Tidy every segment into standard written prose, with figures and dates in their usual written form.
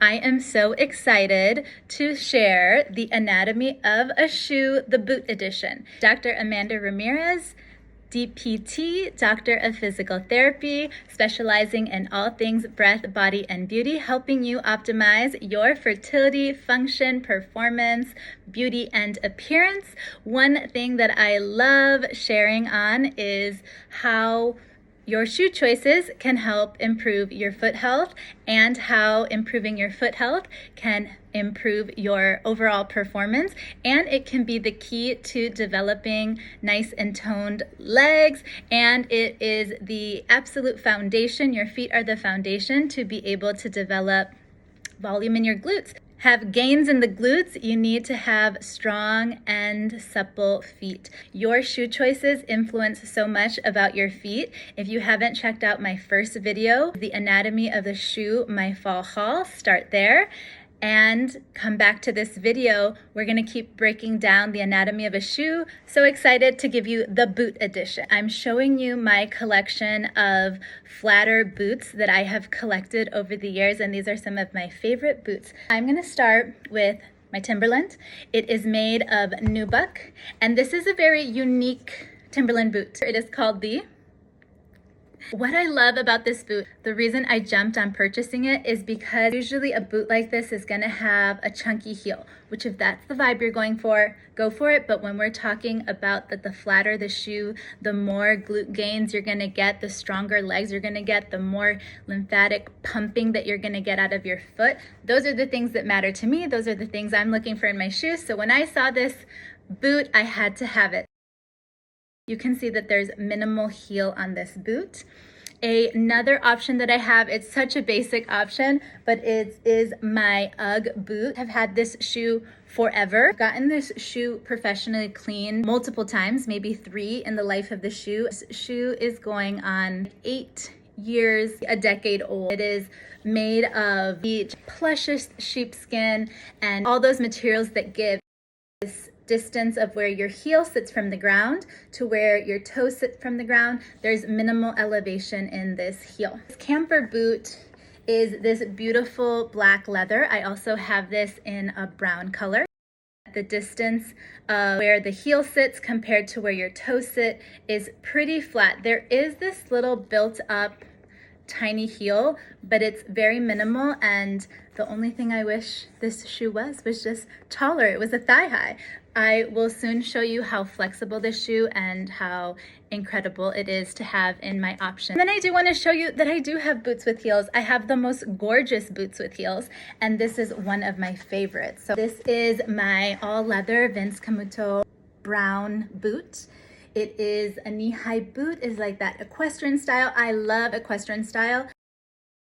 I am so excited to share the anatomy of a shoe, the boot edition. Dr. Amanda Ramirez, DPT, Doctor of Physical Therapy, specializing in all things breath, body, and beauty, helping you optimize your fertility, function, performance, beauty, and appearance. One thing that I love sharing on is how your shoe choices can help improve your foot health and how improving your foot health can improve your overall performance, and it can be the key to developing nice and toned legs, and it is the absolute foundation. Your feet are the foundation to be able to develop volume in your glutes. Have gains in the glutes, you need to have strong and supple feet. Your shoe choices influence so much about your feet. If you haven't checked out my first video, The Anatomy of the Shoe, my fall haul, start there and come back to this video. We're gonna keep breaking down the anatomy of a shoe. So excited to give you the boot edition. I'm showing you my collection of flatter boots that I have collected over the years, and these are some of my favorite boots. I'm gonna start with my Timberland. It is made of nubuck, and this is a very unique Timberland boot. It is called the What I love about this boot, the reason I jumped on purchasing it is because usually a boot like this is gonna have a chunky heel, which if that's the vibe you're going for, go for it. But when we're talking about the flatter the shoe, the more glute gains you're gonna get, the stronger legs you're gonna get, the more lymphatic pumping that you're gonna get out of your foot. Those are the things that matter to me. Those are the things I'm looking for in my shoes. So when I saw this boot, I had to have it. You can see that there's minimal heel on this boot. Another option that I have, it's such a basic option, but it is my UGG boot. I've had this shoe forever. I've gotten this shoe professionally cleaned multiple times, maybe 3 in the life of the shoe. This shoe is going on 8 years, a decade old. It is made of the plushest sheepskin and all those materials that give this distance of where your heel sits from the ground to where your toes sit from the ground. There's minimal elevation in this heel. This camper boot is this beautiful black leather. I also have this in a brown color. The distance of where the heel sits compared to where your toes sit is pretty flat. There is this little built up tiny heel, but it's very minimal, and the only thing I wish this shoe was just taller. It was a thigh high. I will soon show you how flexible this shoe and how incredible it is to have in my option. And then I do want to show you that I do have boots with heels. I have the most gorgeous boots with heels, and this is one of my favorites. So this is my all leather Vince Camuto brown boot. It is a knee-high boot, is like that equestrian style. I love equestrian style.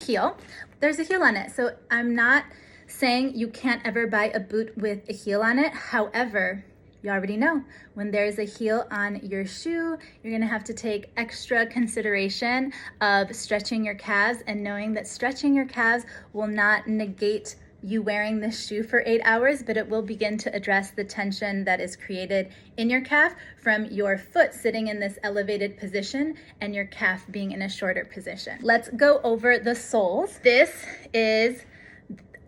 Heel, there's a heel on it. So I'm not saying you can't ever buy a boot with a heel on it. However, you already know when there's a heel on your shoe, you're gonna have to take extra consideration of stretching your calves, and knowing that stretching your calves will not negate you wearing this shoe for 8 hours, but it will begin to address the tension that is created in your calf from your foot sitting in this elevated position and your calf being in a shorter position. Let's go over the soles. This is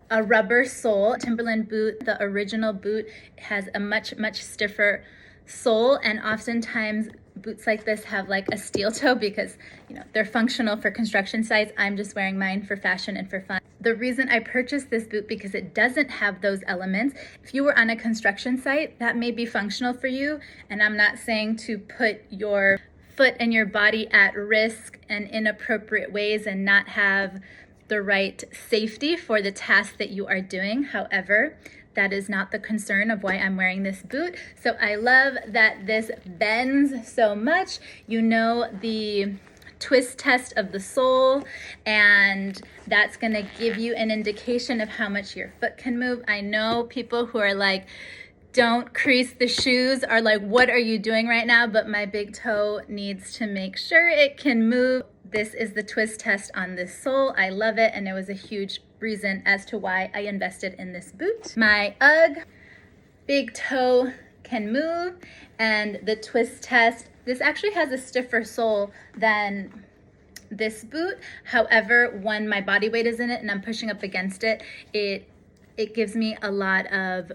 a rubber sole. Timberland boot, the original boot, has a much stiffer sole, and oftentimes boots like this have like a steel toe because, you know, they're functional for construction sites. I'm just wearing mine for fashion and for fun. The reason I purchased this boot because it doesn't have those elements. If you were on a construction site, that may be functional for you, and I'm not saying to put your foot and your body at risk in inappropriate ways and not have the right safety for the task that you are doing. However, that is not the concern of why I'm wearing this boot. So I love that this bends so much. You know the twist test of the sole, and that's gonna give you an indication of how much your foot can move. I know people who are like, don't crease the shoes, are like, what are you doing right now? But my big toe needs to make sure it can move. This is the twist test on this sole. I love it, and it was a huge reason as to why I invested in this boot. My UGG big toe can move, and the twist test, this actually has a stiffer sole than this boot. However, when my body weight is in it and I'm pushing up against it, it gives me a lot of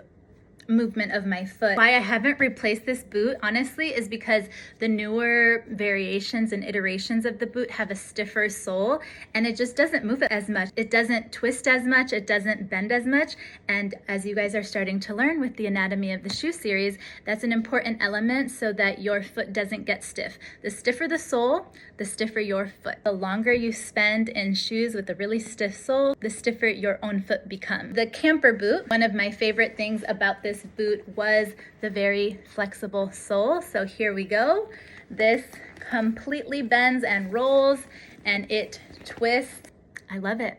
movement of my foot. Why I haven't replaced this boot, honestly, is because the newer variations and iterations of the boot have a stiffer sole, and it just doesn't move as much. It doesn't twist as much, it doesn't bend as much. And as you guys are starting to learn with the Anatomy of the Shoe series, that's an important element so that your foot doesn't get stiff. The stiffer the sole, the stiffer your foot. The longer you spend in shoes with a really stiff sole, the stiffer your own foot becomes. The camper boot, one of my favorite things about this boot was the very flexible sole. So here we go. This completely bends and rolls and it twists. I love it.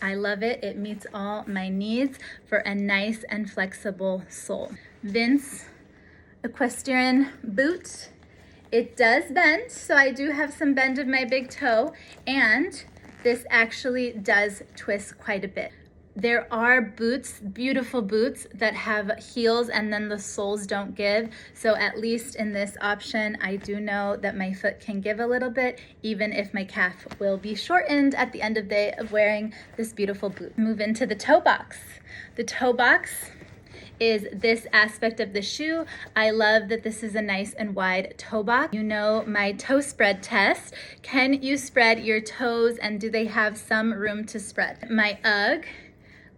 I love it. It meets all my needs for a nice and flexible sole. Vince equestrian boot. It does bend, so I do have some bend of my big toe, and this actually does twist quite a bit. There are boots, beautiful boots, that have heels and then the soles don't give. So at least in this option, I do know that my foot can give a little bit, even if my calf will be shortened at the end of the day of wearing this beautiful boot. Move into the toe box. The toe box is this aspect of the shoe. I love that this is a nice and wide toe box. You know my toe spread test. Can you spread your toes, and do they have some room to spread? My UGG.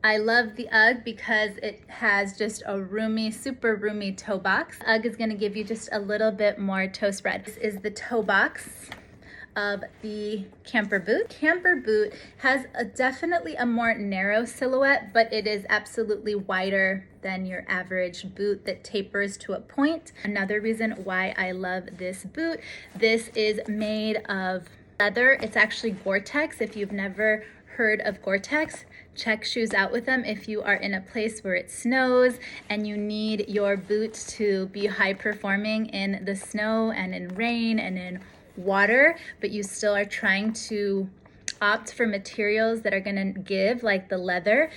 I love the UGG because it has just a roomy, super roomy toe box. UGG is gonna give you just a little bit more toe spread. This is the toe box of the camper boot. Camper boot has definitely a more narrow silhouette, but it is absolutely wider than your average boot that tapers to a point. Another reason why I love this boot, this is made of leather. It's actually Gore-Tex. If you've never heard of Gore-Tex, check shoes out with them if you are in a place where it snows and you need your boot to be high performing in the snow and in rain and in water, but you still are trying to opt for materials that are gonna give, like the leather.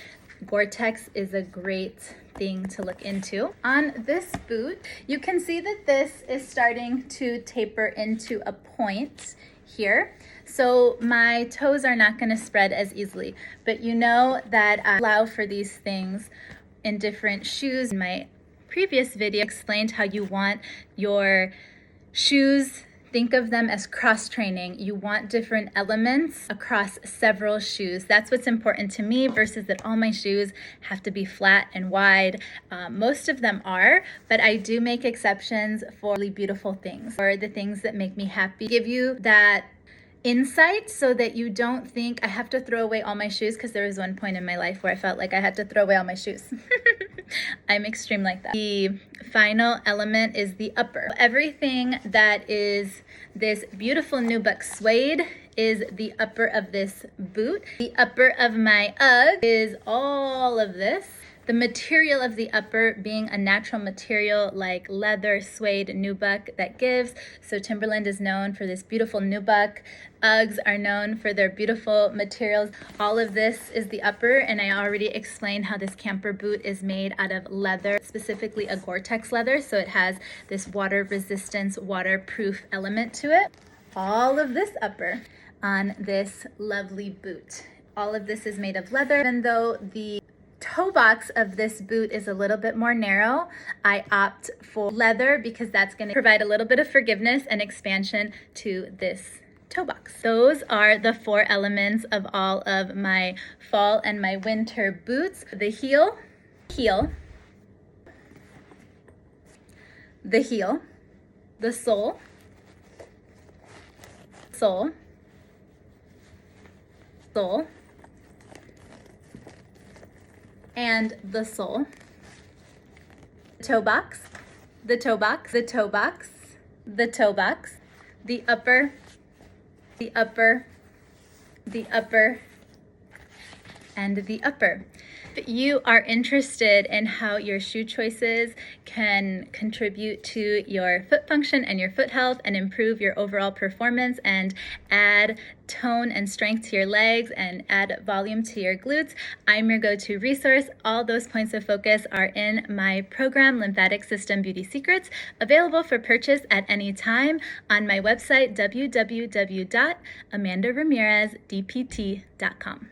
Gore-Tex is a great thing to look into. On this boot, you can see that this is starting to taper into a point here. So my toes are not gonna spread as easily, but you know that I allow for these things in different shoes. In my previous video, I explained how you want your shoes. Think of them as cross-training. You want different elements across several shoes. That's what's important to me versus that all my shoes have to be flat and wide. Most of them are, but I do make exceptions for really beautiful things, or the things that make me happy. Give you that insight so that you don't think I have to throw away all my shoes, because there was one point in my life where I felt like I had to throw away all my shoes. I'm extreme like that. The final element is the upper. Everything that is this beautiful nubuck suede is the upper of this boot. The upper of my UGG is all of this. The material of the upper being a natural material like leather, suede, nubuck that gives. So Timberland is known for this beautiful nubuck. Uggs are known for their beautiful materials. All of this is the upper, and I already explained how this camper boot is made out of leather, specifically a Gore-Tex leather, so it has this water resistance, waterproof element to it. All of this upper on this lovely boot. All of this is made of leather. Even though the toe box of this boot is a little bit more narrow, I opt for leather because that's going to provide a little bit of forgiveness and expansion to this toe box. Those are the 4 elements of all of my fall and my winter boots. The heel, the heel, the sole, and the sole. The toe box, the toe box, the toe box, the toe box, the upper, the upper, the upper, and the upper. If you are interested in how your shoe choices can contribute to your foot function and your foot health and improve your overall performance and add tone and strength to your legs and add volume to your glutes, I'm your go-to resource. All those points of focus are in my program, Lymphatic System Beauty Secrets, available for purchase at any time on my website, www.amandaramirez.dpt.com.